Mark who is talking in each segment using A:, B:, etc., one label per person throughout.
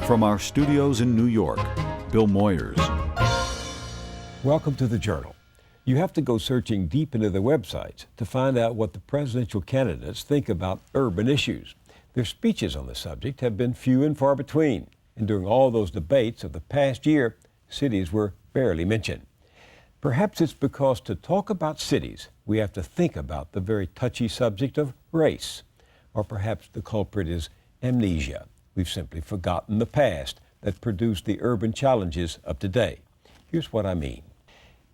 A: From our studios in New York, Bill Moyers.
B: Welcome to the Journal. You have to go searching deep into their websites to find out what the presidential candidates think about urban issues. Their speeches on the subject have been few and far between, and during all those debates of the past year, cities were barely mentioned. Perhaps it's because to talk about cities, we have to think about the very touchy subject of race. Or perhaps the culprit is amnesia. We've simply forgotten the past that produced the urban challenges of today. Here's what I mean.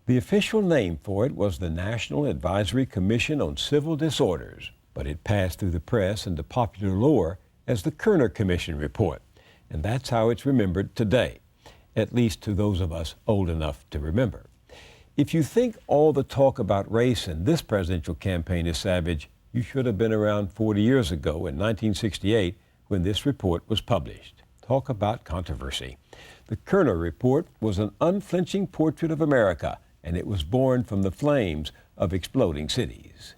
B: The official name for it was the National Advisory Commission on Civil Disorders, but it passed through the press and to popular lore as the Kerner Commission report, and that's how it's remembered today, at least to those of us old enough to remember. If you think all the talk about race in this presidential campaign is savage, you should have been around 40 years ago in 1968 when this report was published. Talk about controversy. The Kerner Report was an unflinching portrait of America, and it was born from the flames of exploding cities.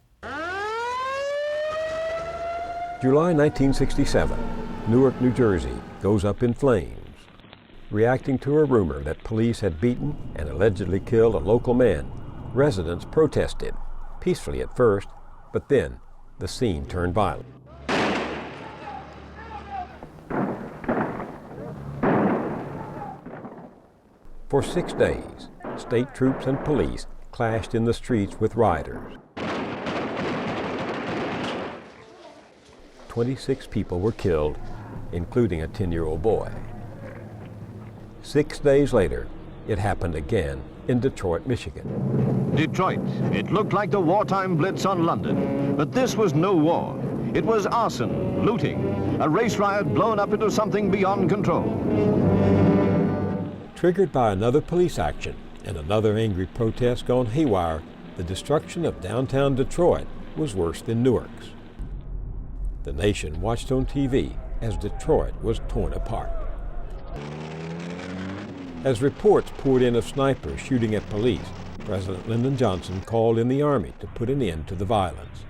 B: July 1967, Newark, New Jersey goes up in flames. Reacting to a rumor that police had beaten and allegedly killed a local man, residents protested, peacefully at first, but then the scene turned violent. For 6 days, state troops and police clashed in the streets with rioters. 26 people were killed, including a 10-year-old boy. 6 days later, it happened again in Detroit, Michigan.
C: Detroit. It looked like the wartime blitz on London, but this was no war. It was arson, looting, a race riot blown up into something beyond control.
B: Triggered by another police action and another angry protest gone haywire, the destruction of downtown Detroit was worse than Newark's. The nation watched on TV as Detroit was torn apart. As reports poured in of snipers shooting at police, President Lyndon Johnson called in the Army to put an end to the violence.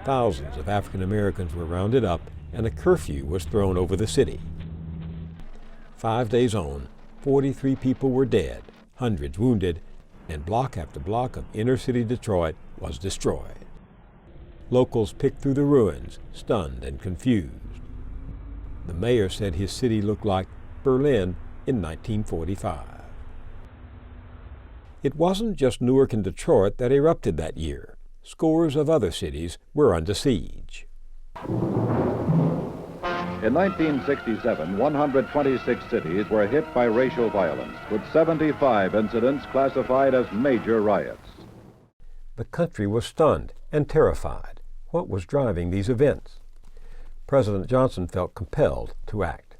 B: Thousands of African Americans were rounded up and a curfew was thrown over the city. 5 days on, 43 people were dead, hundreds wounded, and block after block of inner-city Detroit was destroyed. Locals picked through the ruins, stunned and confused. The mayor said his city looked like Berlin in 1945. It wasn't just Newark and Detroit that erupted that year. Scores of other cities were under siege.
D: In 1967, 126 cities were hit by racial violence, with 75 incidents classified as major riots.
B: The country was stunned and terrified. What was driving these events? President Johnson felt compelled to act.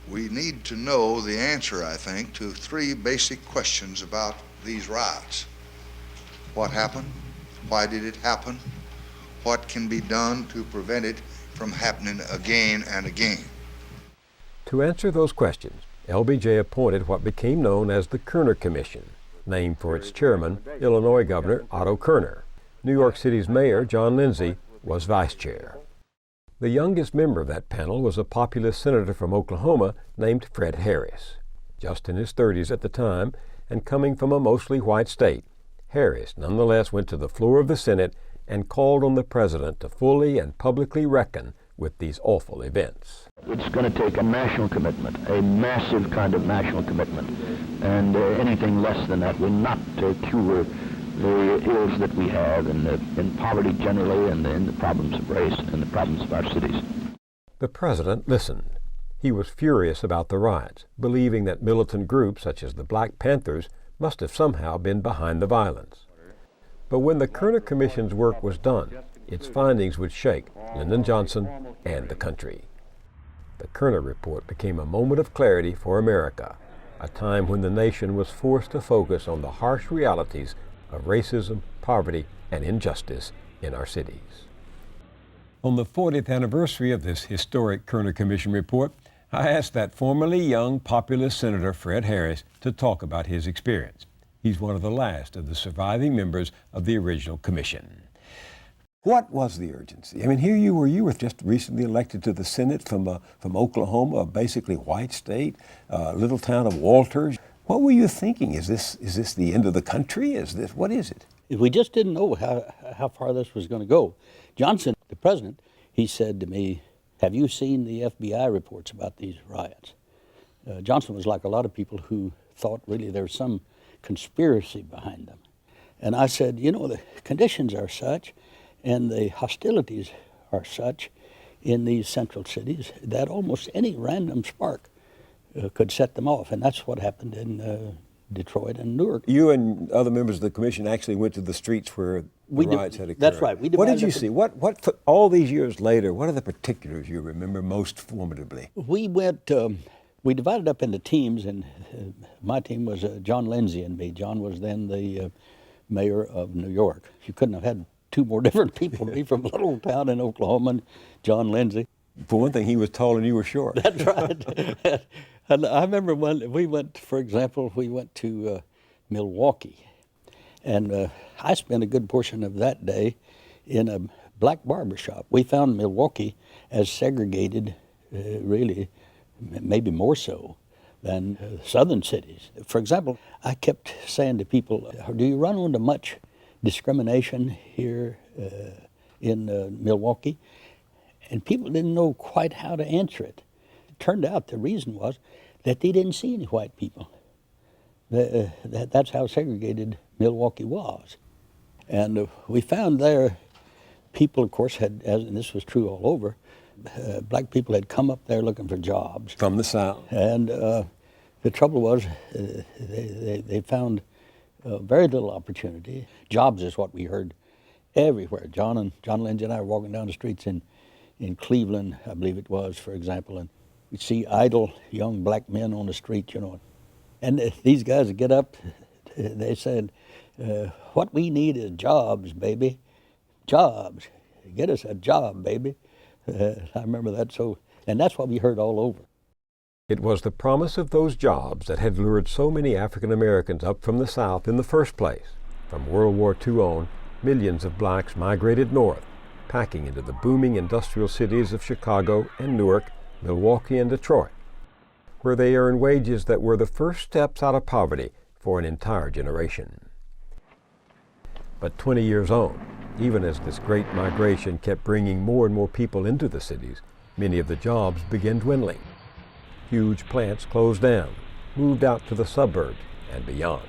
E: We need to know the answer, I think, to 3 basic questions about these riots. What happened? Why did it happen? What can be done to prevent it from happening again and again?
B: To answer those questions, LBJ appointed what became known as the Kerner Commission, named for its chairman, Illinois Governor Otto Kerner. New York City's mayor, John Lindsay, was vice chair. The youngest member of that panel was a populist senator from Oklahoma named Fred Harris. Just in his 30s at the time, and coming from a mostly white state, Harris nonetheless went to the floor of the Senate and called on the president to fully and publicly reckon with these awful events.
F: It's going to take a national commitment, a massive kind of national commitment, and anything less than that will not cure the ills that we have in poverty generally and in the problems of race and the problems of our cities.
B: The president listened. He was furious about the riots, believing that militant groups such as the Black Panthers must have somehow been behind the violence. But when the Kerner Commission's work was done, its findings would shake Lyndon Johnson and the country. The Kerner Report became a moment of clarity for America, a time when the nation was forced to focus on the harsh realities of racism, poverty, and injustice in our cities. On the 40th anniversary of this historic Kerner Commission report, I asked that formerly young populist Senator Fred Harris to talk about his experience. He's one of the last of the surviving members of the original commission. What was the urgency? I mean, here you were just recently elected to the Senate from Oklahoma, a basically white state, little town of Walters. What were you thinking? Is this the end of the country? What is it?
G: We just didn't know how far this was going to go. Johnson, the president, he said to me, "Have you seen the FBI reports about these riots?" Johnson was like a lot of people who thought really there was some conspiracy behind them. And I said, the conditions are such and the hostilities are such in these central cities that almost any random spark could set them off. And that's what happened in Detroit and Newark.
B: You and other members of the commission actually went to the streets where the riots had occurred.
G: That's right.
B: What did you see? What all these years later, what are the particulars you remember most formidably?
G: We went, we divided up into teams, and my team was John Lindsay and me. John was then the mayor of New York. You couldn't have had two more different people, me from a little town in Oklahoma and John Lindsay.
B: For one thing, he was tall and you were short.
G: That's right. And I remember when we went, for example, we went to Milwaukee. And I spent a good portion of that day in a black barber shop. We found Milwaukee as segregated, really, maybe more so than southern cities. For example, I kept saying to people, do you run into much discrimination here in Milwaukee? And people didn't know quite how to answer it. It turned out the reason was that they didn't see any white people. That's how segregated Milwaukee was. And we found there people, of course, and this was true all over, black people had come up there looking for jobs.
B: From the South.
G: And the trouble was they found very little opportunity. Jobs is what we heard everywhere. John Lindsay and I were walking down the streets in Cleveland, I believe it was, for example, and we'd see idle young black men on the street, And these guys would get up, they said, what we need is jobs, baby. Jobs. Get us a job, baby. I remember that, and that's what we heard all over.
B: It was the promise of those jobs that had lured so many African Americans up from the South in the first place. From World War II on, millions of blacks migrated north, packing into the booming industrial cities of Chicago and Newark, Milwaukee and Detroit, where they earned wages that were the first steps out of poverty for an entire generation. But 20 years on, even as this great migration kept bringing more and more people into the cities, many of the jobs began dwindling. Huge plants closed down, moved out to the suburbs and beyond.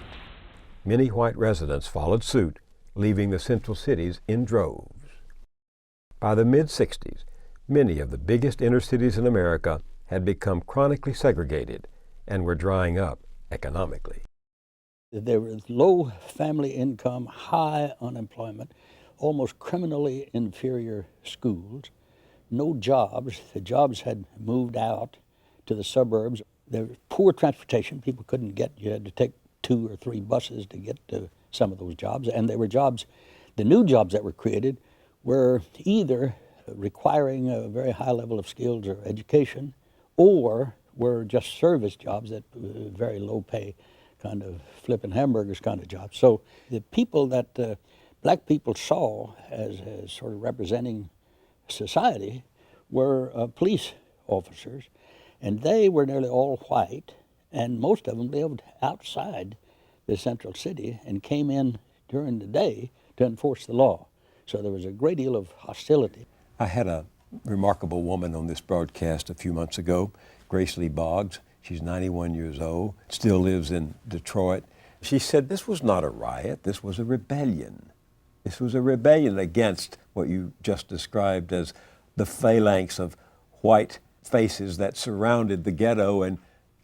B: Many white residents followed suit, leaving the central cities in droves. By the mid-60s, many of the biggest inner cities in America had become chronically segregated and were drying up economically.
G: There was low family income, high unemployment, almost criminally inferior schools, no jobs. The jobs had moved out to the suburbs. There was poor transportation. People couldn't get, you had to take 2 or 3 buses to get to some of those jobs. And there were jobs, the new jobs that were created were either requiring a very high level of skills or education, or were just service jobs that very low pay, kind of flipping hamburgers kind of jobs. So the people that black people saw as sort of representing society were police officers, and they were nearly all white, and most of them lived outside the central city and came in during the day to enforce the law. So there was a great deal of hostility.
B: I had a remarkable woman on this broadcast a few months ago, Grace Lee Boggs. She's 91 years old, still lives in Detroit. She said this was not a riot, this was a rebellion. This was a rebellion against what you just described as the phalanx of white faces that surrounded the ghetto and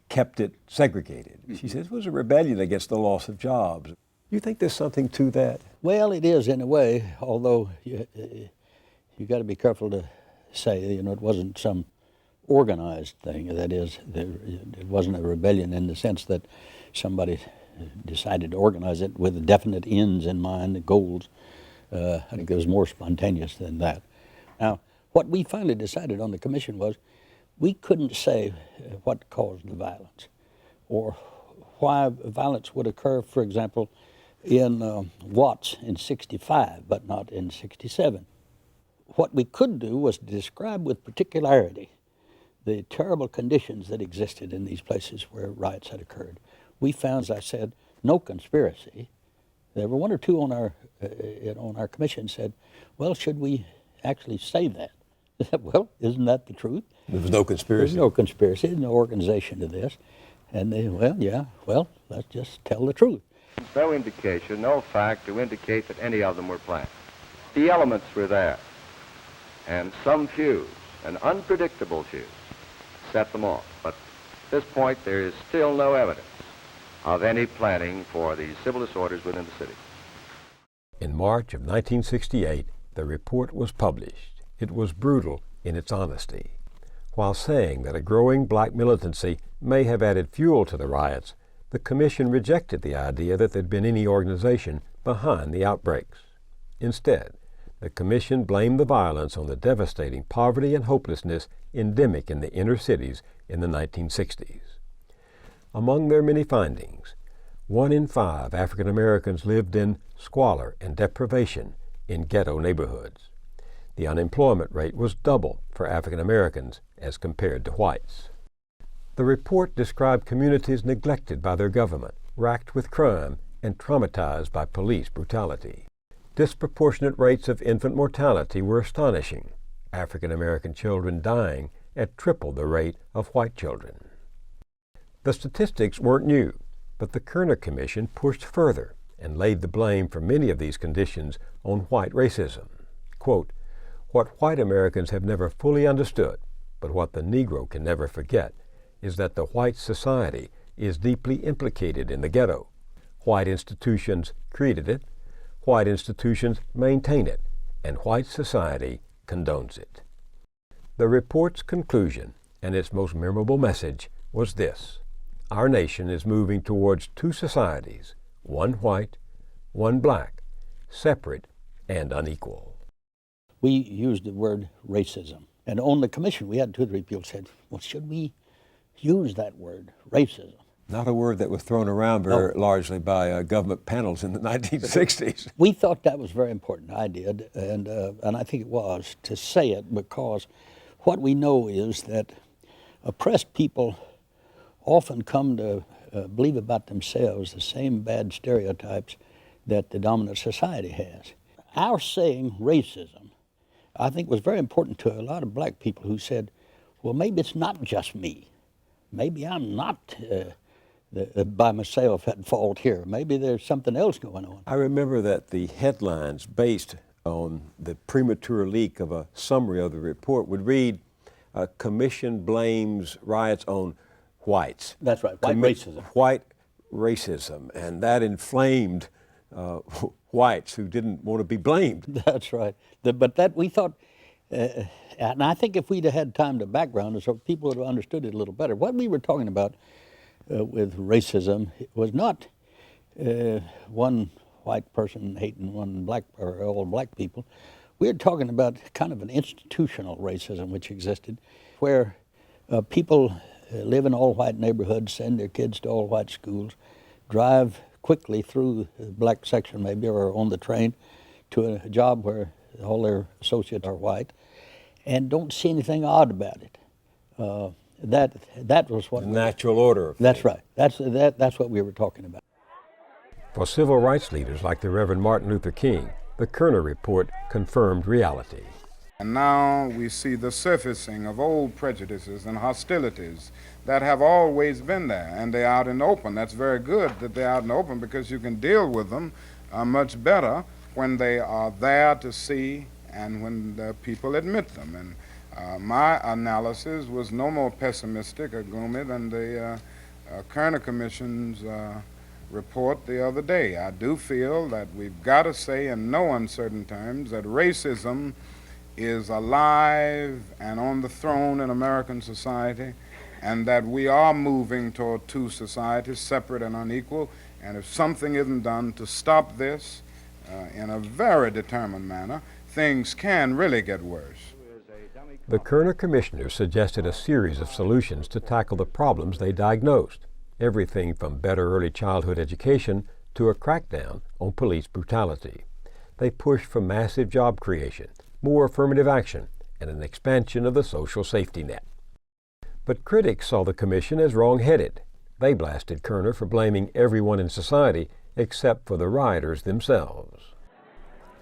B: kept it segregated. She said it was a rebellion against the loss of jobs. You think there's something to that?
G: Well, it is in a way, although you got to be careful to say, it wasn't some organized thing. That is, it wasn't a rebellion in the sense that somebody decided to organize it with definite ends in mind, the goals. I think it was more spontaneous than that. Now, what we finally decided on the commission was we couldn't say what caused the violence or why violence would occur, for example, in Watts in '65, but not in '67. what we could do was describe with particularity the terrible conditions that existed in these places where riots had occurred. We found, as I said, no conspiracy. There were one or two on our commission said, well, should we actually say that? I said, well, isn't that the truth?
B: There was no conspiracy.
G: There's no conspiracy, there's no organization to this. And they, well, yeah, well, let's just tell the truth.
H: No indication, no fact to indicate that any of them were planned. The elements were there, and some fuse, an unpredictable fuse, set them off. But at this point, there is still no evidence of any planning for the civil disorders within the city.
B: In March of 1968, the report was published. It was brutal in its honesty. While saying that a growing black militancy may have added fuel to the riots, the Commission rejected the idea that there'd been any organization behind the outbreaks. Instead, the Commission blamed the violence on the devastating poverty and hopelessness endemic in the inner cities in the 1960s. Among their many findings, 1 in 5 African Americans lived in squalor and deprivation in ghetto neighborhoods. The unemployment rate was double for African Americans as compared to whites. The report described communities neglected by their government, racked with crime, and traumatized by police brutality. Disproportionate rates of infant mortality were astonishing, African American children dying at triple the rate of white children. The statistics weren't new, but the Kerner Commission pushed further and laid the blame for many of these conditions on white racism. Quote, "What white Americans have never fully understood, but what the Negro can never forget, is that the white society is deeply implicated in the ghetto. White institutions created it, white institutions maintain it, and white society condones it." The report's conclusion, and its most memorable message, was this: our nation is moving towards two societies, one white, one black, separate and unequal.
G: We used the word racism. And on the commission, we had 2 or 3 people said, well, should we use that word, racism?
B: Not a word that was thrown around very largely by government panels in the 1960s.
G: We thought that was a very important idea, and I think it was, to say it, because what we know is that oppressed people often come to believe about themselves the same bad stereotypes that the dominant society has. Our saying racism, I think, was very important to a lot of black people who said, well, maybe it's not just me. Maybe I'm not by myself at fault here. Maybe there's something else going on.
B: I remember that the headlines based on the premature leak of a summary of the report would read, Commission blames riots on whites.
G: That's right, white racism.
B: White racism, and that inflamed whites who didn't want to be blamed.
G: That's right. But that we thought, and I think if we'd have had time to background it, so people would have understood it a little better. What we were talking about with racism was not one white person hating one black or all black people. We were talking about kind of an institutional racism which existed, where people live in all-white neighborhoods, send their kids to all-white schools, drive quickly through the black section maybe, or on the train to a job where all their associates are white, and don't see anything odd about it. That was what
B: the natural order of things.
G: That's right. That's what we were talking about.
B: For civil rights leaders like the Reverend Martin Luther King, the Kerner Report confirmed reality.
I: And now we see the surfacing of old prejudices and hostilities that have always been there, and they're out in the open. That's very good that they're out in the open, because you can deal with them much better when they are there to see and when the people admit them. And my analysis was no more pessimistic or gloomy than the Kerner Commission's report the other day. I do feel that we've got to say in no uncertain terms that racism is alive and on the throne in American society, and that we are moving toward two societies, separate and unequal. And if something isn't done to stop this in a very determined manner, things can really get worse.
B: The Kerner commissioners suggested a series of solutions to tackle the problems they diagnosed, everything from better early childhood education to a crackdown on police brutality. They pushed for massive job creation, more affirmative action, and an expansion of the social safety net. But critics saw the commission as wrong-headed. They blasted Kerner for blaming everyone in society except for the rioters themselves.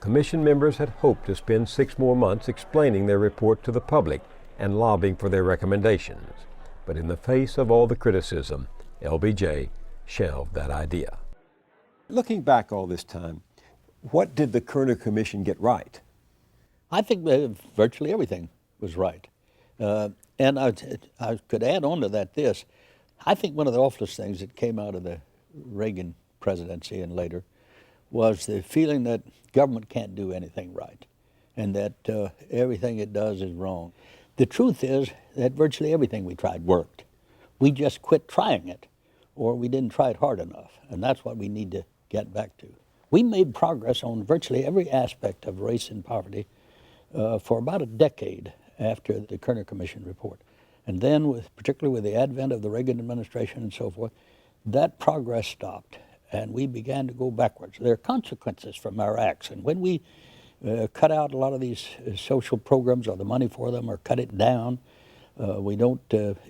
B: Commission members had hoped to spend 6 more months explaining their report to the public and lobbying for their recommendations. But in the face of all the criticism, LBJ shelved that idea. Looking back all this time, what did the Kerner Commission get right?
G: I think virtually everything was right. And I could add on to that this. I think one of the awfulest things that came out of the Reagan presidency and later was the feeling that government can't do anything right and that everything it does is wrong. The truth is that virtually everything we tried worked. We just quit trying it, or we didn't try it hard enough, and that's what we need to get back to. We made progress on virtually every aspect of race and poverty for about a decade after the Kerner Commission report. And then, particularly with the advent of the Reagan administration and so forth, that progress stopped, and we began to go backwards. There are consequences from our acts, and when we cut out a lot of these social programs or the money for them or cut it down, we don't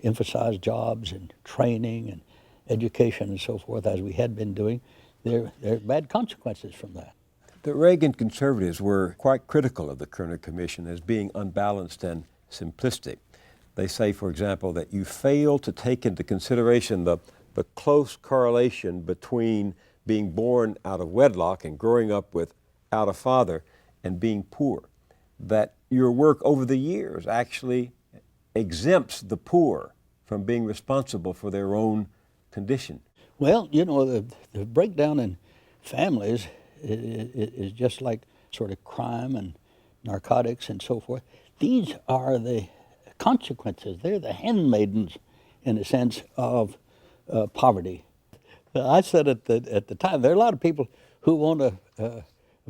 G: emphasize jobs and training and education and so forth as we had been doing. There are bad consequences from that.
B: The Reagan conservatives were quite critical of the Kerner Commission as being unbalanced and simplistic. They say, for example, that you fail to take into consideration the close correlation between being born out of wedlock and growing up without a father and being poor, that your work over the years actually exempts the poor from being responsible for their own condition.
G: Well, you know, the breakdown in families is just like sort of crime and narcotics and so forth. These are the consequences. They're the handmaidens, in a sense, of poverty. I said at the time, there are a lot of people who want to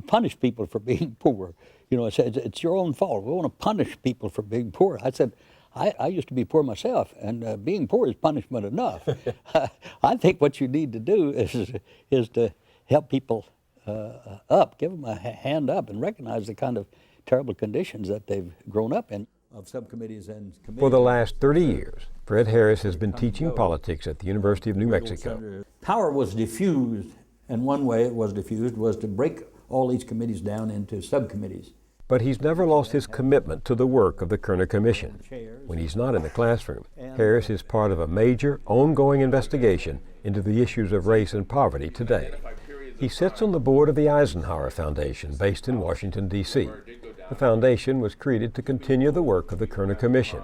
G: punish people for being poor. You know, it's your own fault. We want to punish people for being poor. I said, I used to be poor myself, and being poor is punishment enough. I think what you need to do is to help people up, give them a hand up, and recognize the kind of terrible conditions that they've grown up in. Of subcommittees and committees.
B: For the last 30 years, Fred Harris has been teaching politics at the University of New Mexico.
G: Power was diffused, and one way it was diffused was to break all these committees down into subcommittees.
B: But he's never lost his commitment to the work of the Kerner Commission. When he's not in the classroom, Harris is part of a major, ongoing investigation into the issues of race and poverty today. He sits on the board of the Eisenhower Foundation, based in Washington, D.C. The foundation was created to continue the work of the Kerner Commission.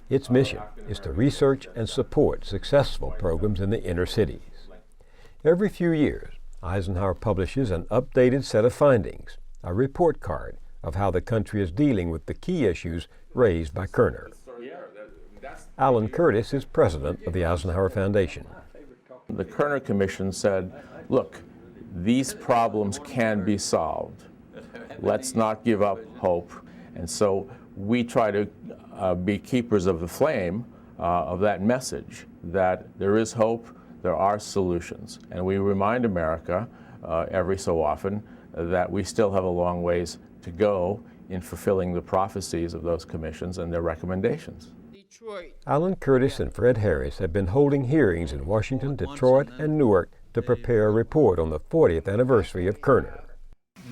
B: Its mission is to research and support successful programs in the inner cities. Every few years, Eisenhower publishes an updated set of findings, a report card of how the country is dealing with the key issues raised by Kerner. Alan Curtis is president of the Eisenhower Foundation.
J: The Kerner Commission said, look, these problems can be solved. Let's not give up hope. And so we try to be keepers of the flame of that message, that there is hope, there are solutions. And we remind America every so often that we still have a long ways to go in fulfilling the prophecies of those commissions and their recommendations.
B: Alan Curtis and Fred Harris have been holding hearings in Washington, Detroit, and Newark to prepare a report on the 40th anniversary of Kerner.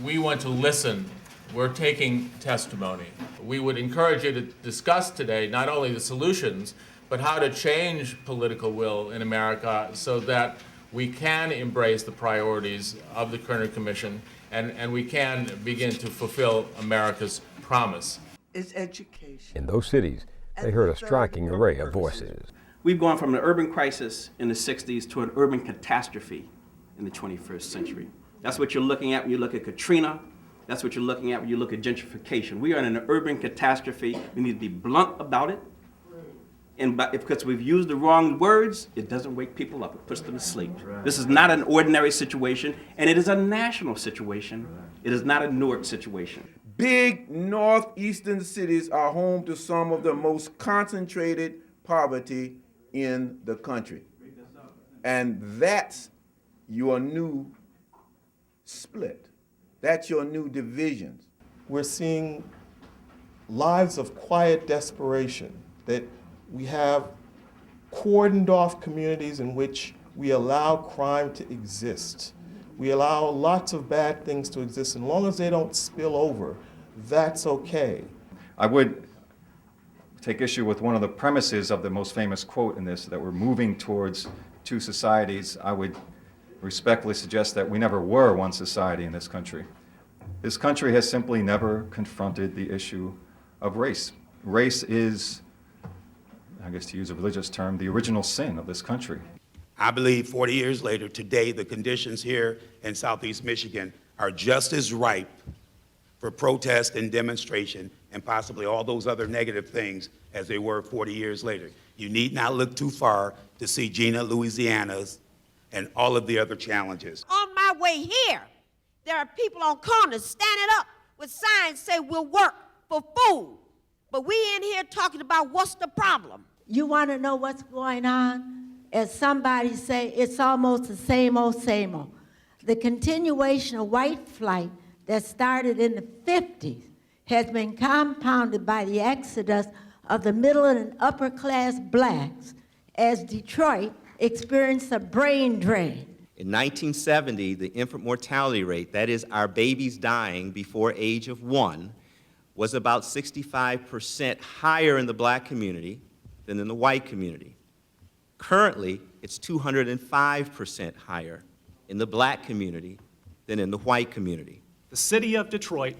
K: We want to listen. We're taking testimony. We would encourage you to discuss today not only the solutions, but how to change political will in America so that we can embrace the priorities of the Kerner Commission and we can begin to fulfill America's promise.
L: It's education.
B: In those cities, they heard a striking array of voices.
M: We've gone from an urban crisis in the 60s to an urban catastrophe in the 21st century. That's what you're looking at when you look at Katrina. That's what you're looking at when you look at gentrification. We are in an urban catastrophe. We need to be blunt about it. And because we've used the wrong words, it doesn't wake people up. It puts them to sleep. This is not an ordinary situation, and it is a national situation. It is not a Newark situation.
L: Big northeastern cities are home to some of the most concentrated poverty in the country. And that's your new split. That's your new divisions.
N: We're seeing lives of quiet desperation, that we have cordoned off communities in which we allow crime to exist. We allow lots of bad things to exist. As long as they don't spill over, that's okay.
O: I would take issue with one of the premises of the most famous quote in this, that we're moving towards two societies. I would respectfully suggest that we never were one society in this country. This country has simply never confronted the issue of race. Race is, I guess to use a religious term, the original sin of this country.
P: I believe 40 years later, today, the conditions here in Southeast Michigan are just as ripe for protest and demonstration and possibly all those other negative things as they were 40 years later. You need not look too far to see Gina, Louisiana's, and all of the other challenges.
Q: On my way here, there are people on corners standing up with signs say we'll work for food. But we in here talking about what's the problem.
R: You want to know what's going on? As somebody say, it's almost the same old, same old. The continuation of white flight that started in the 50s has been compounded by the exodus of the middle and upper class blacks as Detroit experienced a brain drain.
S: In 1970, the infant mortality rate, that is our babies dying before age of 1, was about 65% higher in the black community than in the white community. Currently, it's 205% higher in the black community than in the white community.
T: The city of Detroit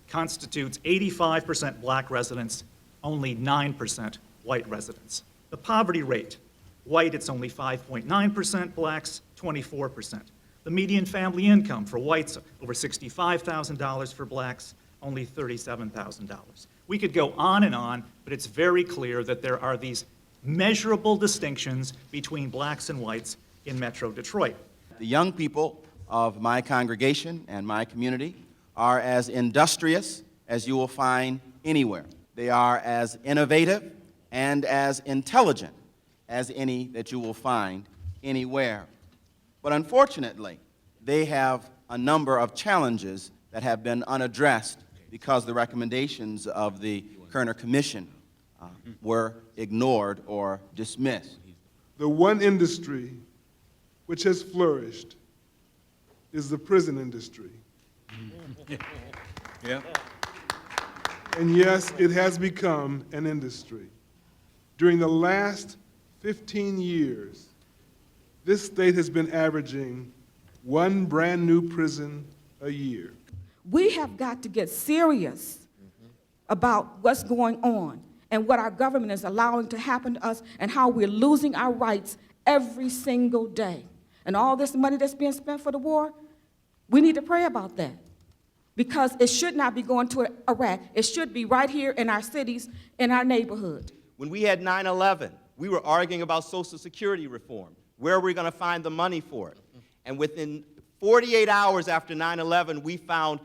T: constitutes 85% black residents, only 9% white residents. The poverty rate, white it's only 5.9%, blacks 24%. The median family income for whites over $65,000, for blacks only $37,000. We could go on, but it's very clear that there are these measurable distinctions between blacks and whites in Metro Detroit.
U: The young people of my congregation and my community are as industrious as you will find anywhere. They are as innovative and as intelligent as any that you will find anywhere. But unfortunately, they have a number of challenges that have been unaddressed because the recommendations of the Kerner Commission were ignored or dismissed.
V: The one industry which has flourished is the prison industry.
B: Yeah.
V: And yes, it has become an industry. During the last 15 years, this state has been averaging one brand new prison a year.
W: We have got to get serious about what's going on and what our government is allowing to happen to us and how we're losing our rights every single day. And all this money that's being spent for the war, we need to pray about that, because it should not be going to Iraq. It should be right here in our cities, in our neighborhood.
S: When we had 9/11, we were arguing about Social Security reform. Where are we going to find the money for it? And within 48 hours after 9/11, we found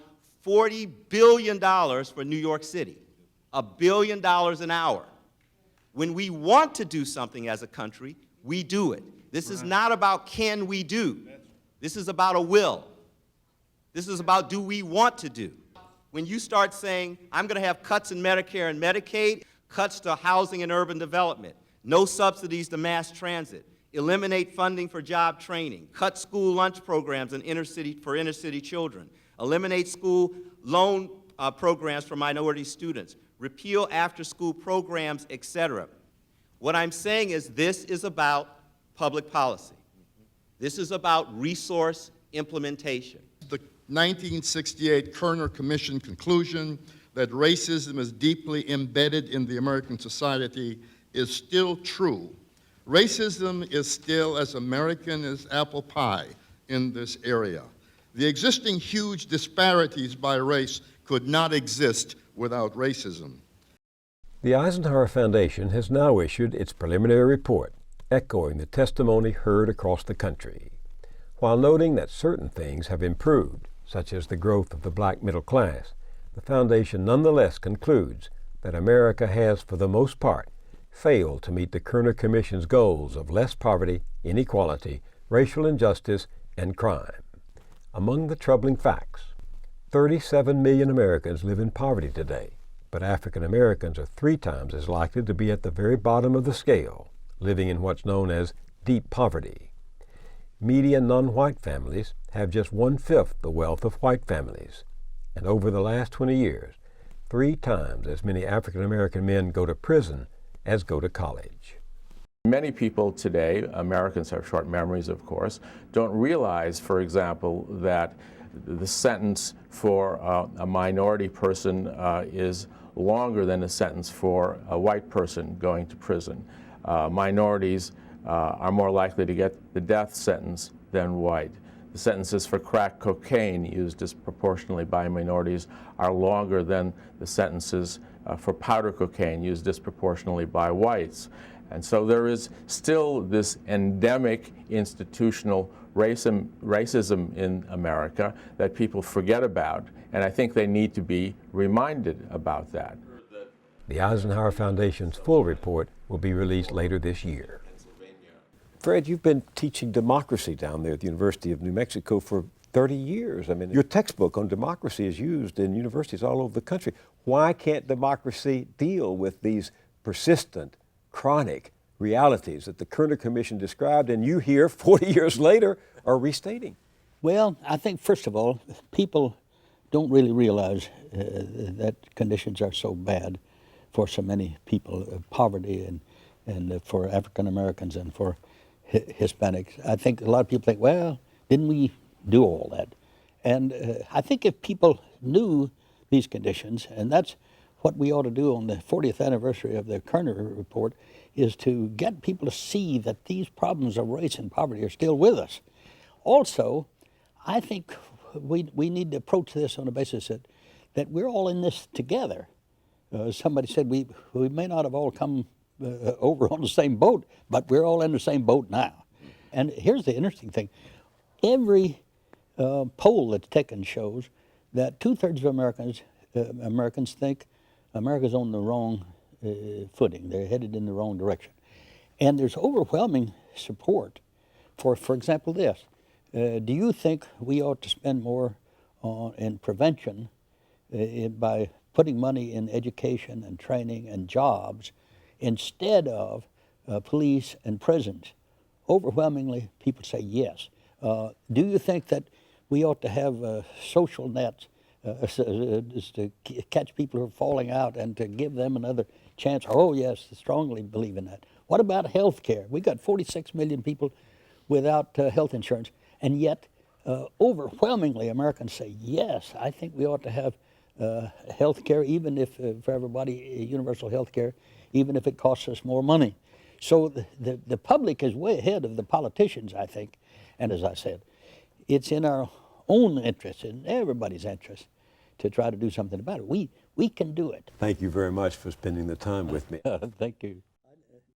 S: $40 billion for New York City, $1 billion an hour. When we want to do something as a country, we do it. This is not about can we do. This is about a will. This is about do we want to do. When you start saying, I'm going to have cuts in Medicare and Medicaid, cuts to housing and urban development, no subsidies to mass transit, eliminate funding for job training, cut school lunch programs for inner city children, eliminate school loan programs for minority students, repeal after-school programs, etc. What I'm saying is this is about public policy. This is about resource implementation.
X: The 1968 Kerner Commission conclusion that racism is deeply embedded in the American society is still true. Racism is still as American as apple pie in this area. The existing huge disparities by race could not exist without racism.
B: The Eisenhower Foundation has now issued its preliminary report, echoing the testimony heard across the country. While noting that certain things have improved, such as the growth of the black middle class, the Foundation nonetheless concludes that America has, for the most part, failed to meet the Kerner Commission's goals of less poverty, inequality, racial injustice, and crime. Among the troubling facts, 37 million Americans live in poverty today, But African Americans are 3 times as likely to be at the very bottom of the scale, living in what's known as deep poverty. Median non-white families have just 1/5 the wealth of white families. And over the last 20 years, 3 times as many African American men go to prison as go to college.
J: Many people today, Americans have short memories of course, don't realize, for example, that the sentence for a minority person is longer than a sentence for a white person going to prison. Minorities are more likely to get the death sentence than white. The sentences for crack cocaine used disproportionately by minorities are longer than the sentences for powder cocaine used disproportionately by whites. And so there is still this endemic institutional racism in America that people forget about, and I think they need to be reminded about that.
B: The Eisenhower Foundation's full report will be released later this year. Fred, you've been teaching democracy down there at the University of New Mexico for 30 years. I mean, your textbook on democracy is used in universities all over the country. Why can't democracy deal with these persistent, chronic realities that the Kerner Commission described and you here 40 years later are restating?
G: Well, I think, first of all, people don't really realize that conditions are so bad for so many people, poverty and for African Americans and for Hispanics. I think a lot of people think, well, didn't we do all that? And I think if people knew these conditions, and that's what we ought to do on the 40th anniversary of the Kerner report, is to get people to see that these problems of race and poverty are still with us. Also, I think we need to approach this on the basis that we're all in this together. Somebody said we may not have all come over on the same boat, but we're all in the same boat now. And here's the interesting thing. Every poll that's taken shows that 2/3 of Americans think America's on the wrong footing. They're headed in the wrong direction. And there's overwhelming support for example, this. Do you think we ought to spend more in prevention by putting money in education and training and jobs instead of police and prisons? Overwhelmingly, people say yes. Do you think that we ought to have social nets to catch people who are falling out and to give them another chance? Oh, yes, I strongly believe in that. What about health care? We got 46 million people without health insurance, and yet overwhelmingly Americans say, yes, I think we ought to have health care, even if for everybody, universal health care, even if it costs us more money. So the public is way ahead of the politicians, I think, and as I said, it's in our own interest, in everybody's interest, to try to do something about it. We can do it.
B: Thank you very much for spending the time with me.
G: Thank you.